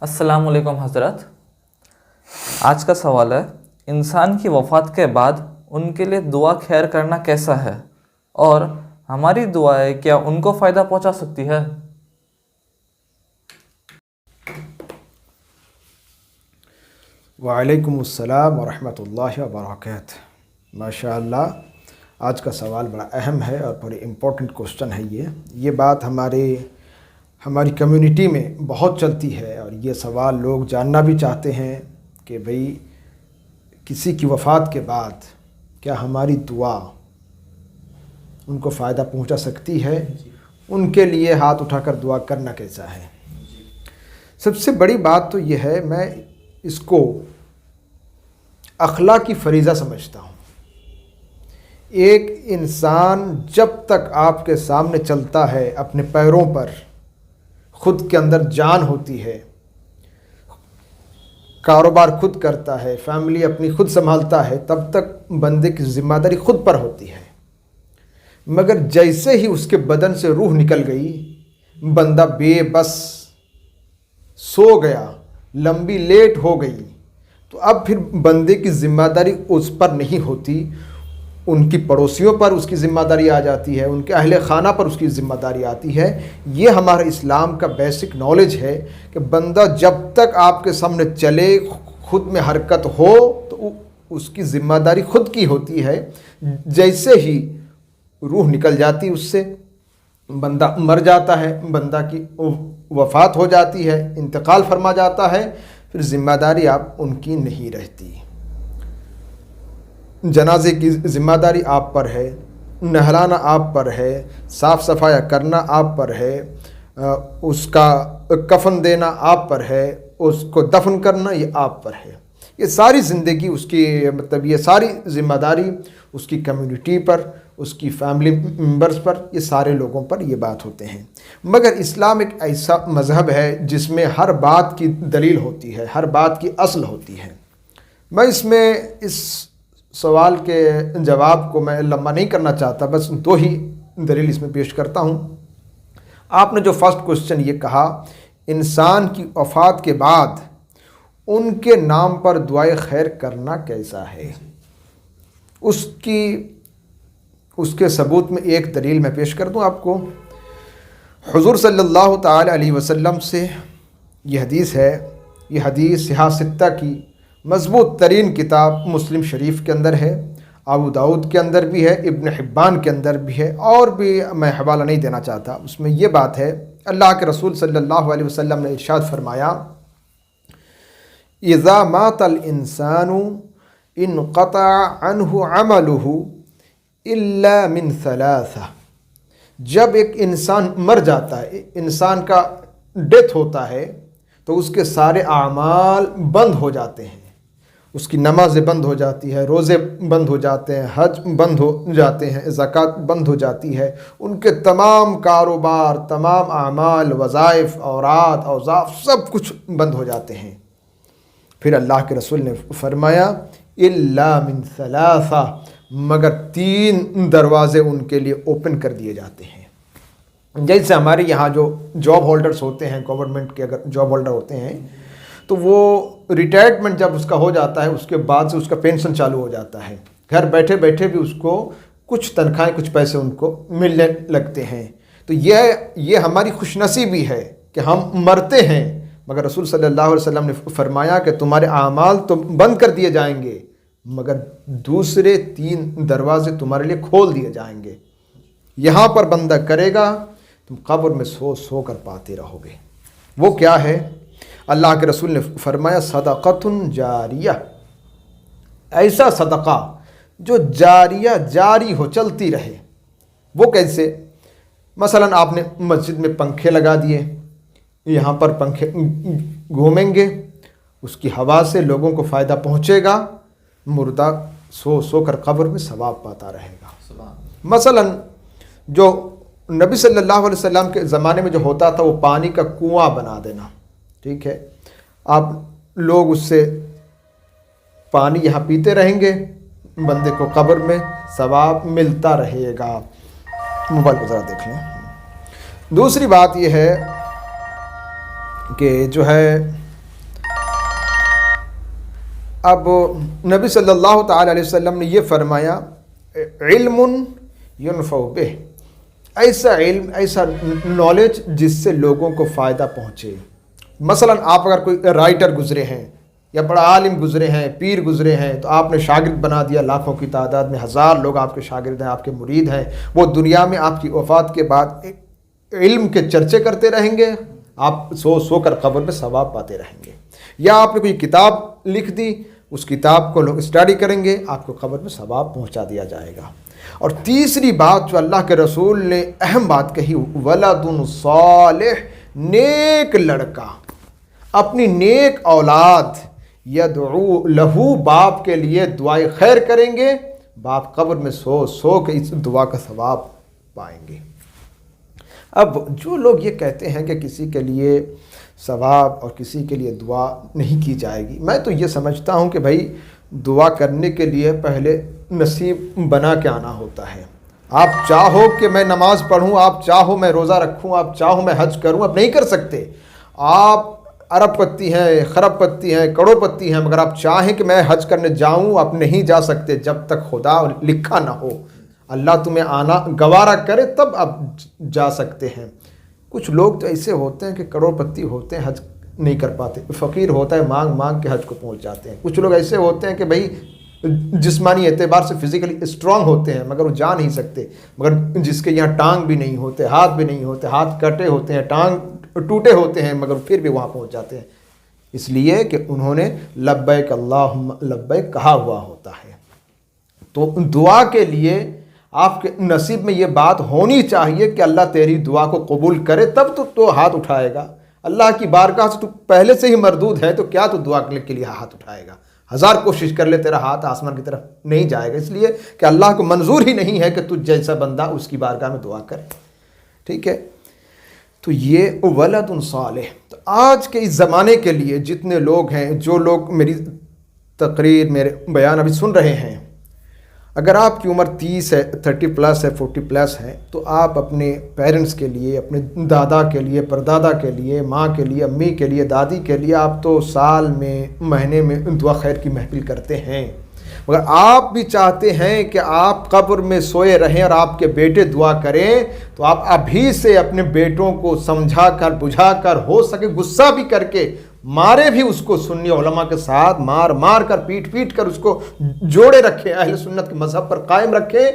السلام علیکم حضرت. آج کا سوال ہے انسان کی وفات کے بعد ان کے لیے دعا خیر کرنا کیسا ہے اور ہماری دعائیں کیا ان کو فائدہ پہنچا سکتی ہے؟ وعلیکم السلام ورحمۃ اللہ وبرکاتہ. ماشاء اللہ، آج کا سوال بڑا اہم ہے اور بڑی امپورٹنٹ کوسچن ہے. یہ بات ہماری کمیونٹی میں بہت چلتی ہے اور یہ سوال لوگ جاننا بھی چاہتے ہیں کہ بھئی کسی کی وفات کے بعد کیا ہماری دعا ان کو فائدہ پہنچا سکتی ہے؟ ان کے لیے ہاتھ اٹھا کر دعا کرنا کیسا ہے؟ سب سے بڑی بات تو یہ ہے، میں اس کو اخلاقی فریضہ سمجھتا ہوں. ایک انسان جب تک آپ کے سامنے چلتا ہے اپنے پیروں پر، خود کے اندر جان ہوتی ہے، کاروبار خود کرتا ہے، فیملی اپنی خود سنبھالتا ہے، تب تک بندے کی ذمہ داری خود پر ہوتی ہے. مگر جیسے ہی اس کے بدن سے روح نکل گئی، بندہ بے بس سو گیا، لمبی لیٹ ہو گئی، تو اب پھر بندے کی ذمہ داری اس پر نہیں ہوتی، ان کی پڑوسیوں پر اس کی ذمہ داری آ جاتی ہے، ان کے اہل خانہ پر اس کی ذمہ داری آتی ہے. یہ ہمارے اسلام کا بیسک نالج ہے کہ بندہ جب تک آپ کے سامنے چلے، خود میں حرکت ہو، تو اس کی ذمہ داری خود کی ہوتی ہے. جیسے ہی روح نکل جاتی اس سے، بندہ مر جاتا ہے، بندہ کی وفات ہو جاتی ہے، انتقال فرما جاتا ہے، پھر ذمہ داری آپ ان کی نہیں رہتی. جنازے کی ذمہ داری آپ پر ہے، نہلانا آپ پر ہے، صاف صفائی کرنا آپ پر ہے، اس کا کفن دینا آپ پر ہے، اس کو دفن کرنا یہ آپ پر ہے. یہ ساری زندگی اس کی یہ ساری ذمہ داری اس کی کمیونٹی پر، اس کی فیملی ممبرز پر، یہ سارے لوگوں پر یہ بات ہوتے ہیں. مگر اسلام ایک ایسا مذہب ہے جس میں ہر بات کی دلیل ہوتی ہے، ہر بات کی اصل ہوتی ہے. میں اس سوال کے جواب کو میں لمبا نہیں کرنا چاہتا، بس دو ہی دلیل اس میں پیش کرتا ہوں. آپ نے جو فرسٹ کوسچن یہ کہا، انسان کی وفات کے بعد ان کے نام پر دعائے خیر کرنا کیسا ہے، اس کے ثبوت میں ایک دلیل میں پیش کر دوں آپ کو. حضور صلی اللہ تعالی علیہ وسلم سے یہ حدیث ہے، یہ حدیث صحاح ستہ کی مضبوط ترین کتاب مسلم شریف کے اندر ہے، ابو داؤد کے اندر بھی ہے، ابن حبان کے اندر بھی ہے، اور بھی میں حوالہ نہیں دینا چاہتا. اس میں یہ بات ہے، اللہ کے رسول صلی اللہ علیہ وسلم نے ارشاد فرمایا، اذا مات الانسان انقطع عنہ عملہ الا من ثلاثہ. جب ایک انسان مر جاتا ہے، انسان کا ڈیتھ ہوتا ہے، تو اس کے سارے اعمال بند ہو جاتے ہیں. اس کی نمازیں بند ہو جاتی ہے، روزے بند ہو جاتے ہیں، حج بند ہو جاتے ہیں، زکوٰۃ بند ہو جاتی ہے. ان کے تمام کاروبار، تمام اعمال، وظائف، اوراد، اوظاف سب کچھ بند ہو جاتے ہیں. پھر اللہ کے رسول نے فرمایا الا من ثلاثہ، مگر 3 دروازے ان کے لیے اوپن کر دیے جاتے ہیں. جیسے ہمارے یہاں جو جاب ہولڈرز ہوتے ہیں، گورنمنٹ کے اگر جاب ہولڈر ہوتے ہیں، تو وہ ریٹائرمنٹ جب اس کا ہو جاتا ہے، اس کے بعد سے اس کا پینشن چالو ہو جاتا ہے. گھر بیٹھے بیٹھے بھی اس کو کچھ تنخواہیں، کچھ پیسے ان کو ملنے لگتے ہیں. تو یہ ہماری خوش نصیبی ہے کہ ہم مرتے ہیں، مگر رسول صلی اللہ علیہ وسلم نے فرمایا کہ تمہارے اعمال تو بند کر دیے جائیں گے، مگر دوسرے 3 دروازے تمہارے لیے کھول دیے جائیں گے. یہاں پر بندہ کرے گا، تم قبر میں سو کر پاتے رہو گے. وہ کیا ہے؟ اللہ کے رسول نے فرمایا صدقۃ جاریہ، ایسا صدقہ جو جاری ہو، چلتی رہے. وہ کیسے؟ مثلا آپ نے مسجد میں پنکھے لگا دیے، یہاں پر پنکھے گھومیں گے، اس کی ہوا سے لوگوں کو فائدہ پہنچے گا، مردہ سو کر قبر میں ثواب پاتا رہے گا. مثلا جو نبی صلی اللہ علیہ وسلم کے زمانے میں جو ہوتا تھا، وہ پانی کا کنواں بنا دینا. ٹھیک ہے، آپ لوگ اس سے پانی یہاں پیتے رہیں گے، بندے کو قبر میں ثواب ملتا رہے گا. موبائل کو ذرا دیکھ لیں. دوسری بات یہ ہے کہ جو ہے اب نبی صلی اللہ تعالی علیہ وسلم نے یہ فرمایا علم ینفع بہ، ایسا علم، ایسا نالج جس سے لوگوں کو فائدہ پہنچے. مثلا آپ اگر کوئی رائٹر گزرے ہیں یا بڑا عالم گزرے ہیں، پیر گزرے ہیں، تو آپ نے شاگرد بنا دیا، لاکھوں کی تعداد میں 1000 لوگ آپ کے شاگرد ہیں، آپ کے مرید ہیں. وہ دنیا میں آپ کی وفات کے بعد علم کے چرچے کرتے رہیں گے، آپ سو کر قبر میں ثواب پاتے رہیں گے. یا آپ نے کوئی کتاب لکھ دی، اس کتاب کو لوگ اسٹڈی کریں گے، آپ کو قبر میں ثواب پہنچا دیا جائے گا. اور تیسری بات جو اللہ کے رسول نے اہم بات کہی، ولد صالح، نیک لڑکا، اپنی نیک اولاد، یدعو لہو، باپ کے لیے دعائے خیر کریں گے، باپ قبر میں سو کے اس دعا کا ثواب پائیں گے. اب جو لوگ یہ کہتے ہیں کہ کسی کے لیے ثواب اور کسی کے لیے دعا نہیں کی جائے گی، میں تو یہ سمجھتا ہوں کہ بھائی دعا کرنے کے لیے پہلے نصیب بنا کے آنا ہوتا ہے. آپ چاہو کہ میں نماز پڑھوں، آپ چاہو میں روزہ رکھوں، آپ چاہو میں حج کروں، آپ نہیں کر سکتے. آپ ارب پتی ہیں، خرب پتی ہیں، کروڑ پتی ہیں، مگر آپ چاہیں کہ میں حج کرنے جاؤں، آپ نہیں جا سکتے جب تک خدا لکھا نہ ہو. اللہ تمہیں آنا گوارا کرے تب آپ جا سکتے ہیں. کچھ لوگ تو ایسے ہوتے ہیں کہ کروڑ پتی ہوتے ہیں، حج نہیں کر پاتے. فقیر ہوتا ہے، مانگ مانگ کے حج کو پہنچ جاتے ہیں. کچھ لوگ ایسے ہوتے ہیں کہ بھائی جسمانی اعتبار سے فزیکلی اسٹرانگ ہوتے ہیں مگر وہ جا نہیں سکتے. مگر جس کے یہاں ٹانگ بھی نہیں ہوتے، ہاتھ بھی نہیں ہوتے، ہاتھ کٹے ہوتے ہیں، ٹانگ ٹوٹے ہوتے ہیں، مگر پھر بھی وہاں پہنچ جاتے ہیں، اس لیے کہ انہوں نے لبیک اللہم لبیک کہا ہوا ہوتا ہے. تو دعا کے لیے آپ کے نصیب میں یہ بات ہونی چاہیے کہ اللہ تیری دعا کو قبول کرے، تب تو ہاتھ اٹھائے گا. اللہ کی بارگاہ سے تو پہلے سے ہی مردود ہے، تو کیا تو دعا کے لیے ہاتھ اٹھائے گا؟ 1000 کوشش کر لے، تیرا ہاتھ آسمان کی طرف نہیں جائے گا، اس لیے کہ اللہ کو منظور ہی نہیں ہے کہ تجھ جیسا بندہ اس کی بارگاہ میں دعا کرے. ٹھیک ہے، تو یہ ولد صالح. تو آج کے اس زمانے کے لیے جتنے لوگ ہیں، جو لوگ میری تقریر، میرے بیان ابھی سن رہے ہیں، اگر آپ کی عمر 30 ہے، 30 پلس ہے، 40 پلس ہے، تو آپ اپنے پیرنٹس کے لیے، اپنے دادا کے لیے، پردادا کے لیے، ماں کے لیے، امی کے لیے، دادی کے لیے آپ تو سال میں، مہینے میں دعا خیر کی محفل کرتے ہیں. مگر آپ بھی چاہتے ہیں کہ آپ قبر میں سوئے رہیں اور آپ کے بیٹے دعا کریں، تو آپ ابھی سے اپنے بیٹوں کو سمجھا کر، بجھا کر، ہو سکے غصہ بھی کر کے، مارے بھی اس کو، سنی علماء کے ساتھ مار کر، پیٹ کر اس کو جوڑے رکھیں، اہل سنت کے مذہب پر قائم رکھیں.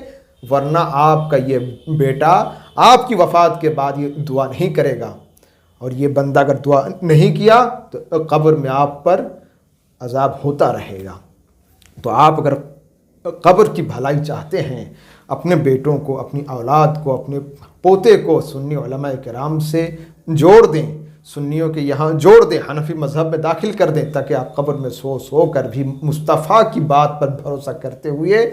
ورنہ آپ کا یہ بیٹا آپ کی وفات کے بعد یہ دعا نہیں کرے گا، اور یہ بندہ اگر دعا نہیں کیا تو قبر میں آپ پر عذاب ہوتا رہے گا. تو آپ اگر قبر کی بھلائی چاہتے ہیں، اپنے بیٹوں کو، اپنی اولاد کو، اپنے پوتے کو سنی علماء کرام سے جوڑ دیں، سنیوں کے یہاں جوڑ دیں، حنفی مذہب میں داخل کر دیں، تاکہ آپ قبر میں سو کر بھی مصطفیٰ کی بات پر بھروسہ کرتے ہوئے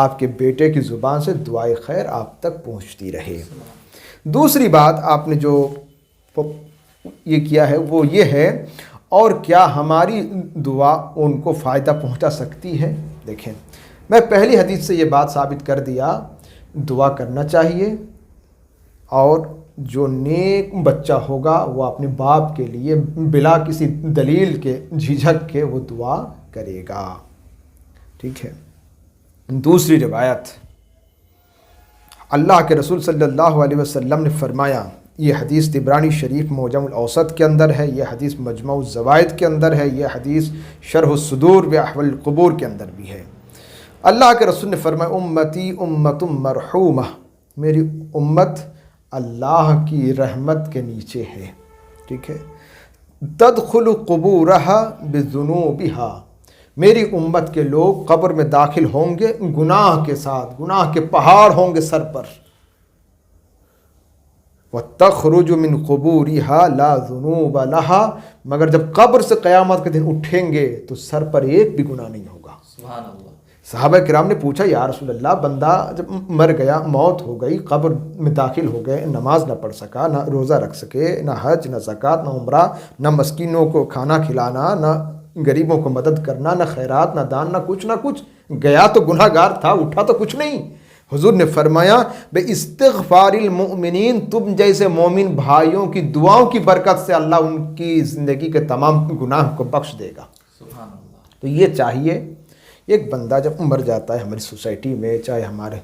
آپ کے بیٹے کی زبان سے دعائے خیر آپ تک پہنچتی رہے. دوسری بات آپ نے جو یہ کیا ہے وہ یہ ہے، اور کیا ہماری دعا ان کو فائدہ پہنچا سکتی ہے؟ دیکھیں، میں پہلی حدیث سے یہ بات ثابت کر دیا، دعا کرنا چاہیے، اور جو نیک بچہ ہوگا وہ اپنے باپ کے لیے بلا کسی دلیل کے، جھجھک کے وہ دعا کرے گا. ٹھیک ہے. دوسری روایت، اللہ کے رسول صلی اللہ علیہ وسلم نے فرمایا، یہ حدیث طبرانی شریف معجم الاوسط کے اندر ہے، یہ حدیث مجمع الزوائد کے اندر ہے، یہ حدیث شرح الصدور باحوال القبور کے اندر بھی ہے. اللہ کے رسول نے فرمایا، امتی امت مرحومہ، میری امت اللہ کی رحمت کے نیچے ہے. ٹھیک ہے. تدخل قبورہا بذنوبہا، میری امت کے لوگ قبر میں داخل ہوں گے گناہ کے ساتھ، گناہ کے پہاڑ ہوں گے سر پر. وَتَخْرُجُ مِنْ قُبُورِهَا لَا ذُنُوبَ لَهَا، مگر جب قبر سے قیامت کے دن اٹھیں گے تو سر پر ایک بھی گناہ نہیں ہوگا. سبحان اللہ. صحابہ کرام نے پوچھا، یا رسول اللہ، بندہ جب مر گیا، موت ہو گئی، قبر میں داخل ہو گئے، نماز نہ پڑھ سکا، نہ روزہ رکھ سکے، نہ حج، نہ زکوٰۃ، نہ عمرہ، نہ مسکینوں کو کھانا کھلانا، نہ غریبوں کو مدد کرنا، نہ خیرات، نہ دان، نہ کچھ، گیا تو گناہ گار تھا، اٹھا تو کچھ نہیں. حضور نے فرمایا، بے استغفار المؤمنین، تم جیسے مومن بھائیوں کی دعاؤں کی برکت سے اللہ ان کی زندگی کے تمام گناہ کو بخش دے گا. سبحان اللہ. تو یہ چاہیے، ایک بندہ جب مر جاتا ہے ہماری سوسائٹی میں، چاہے ہمارے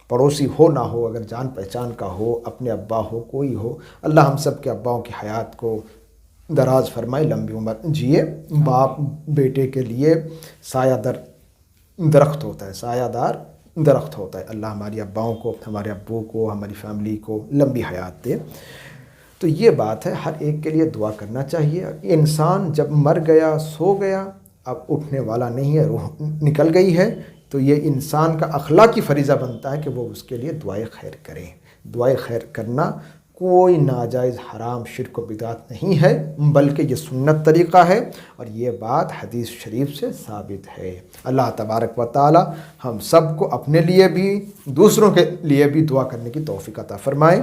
پڑوسی ہو نہ ہو، اگر جان پہچان کا ہو، اپنے ابا ہو، کوئی ہو، اللہ ہم سب کے اباؤں کی حیات کو دراز فرمائے، لمبی عمر جیے۔ باپ بیٹے کے لیے سایہ در درخت ہوتا ہے، سایہ دار درخت ہوتا ہے۔ اللہ ہماری اباؤں کو، ہمارے ابو کو، ہماری فیملی کو لمبی حیات دے۔ تو یہ بات ہے، ہر ایک کے لیے دعا کرنا چاہیے۔ انسان جب مر گیا، سو گیا، اب اٹھنے والا نہیں ہے، روح نکل گئی ہے، تو یہ انسان کا اخلاقی فریضہ بنتا ہے کہ وہ اس کے لیے دعائے خیر کرے۔ دعائے خیر کرنا کوئی ناجائز، حرام، شرک و بدعت نہیں ہے، بلکہ یہ سنت طریقہ ہے، اور یہ بات حدیث شریف سے ثابت ہے۔ اللہ تبارک و تعالی ہم سب کو اپنے لیے بھی، دوسروں کے لیے بھی دعا کرنے کی توفیق عطا فرمائے۔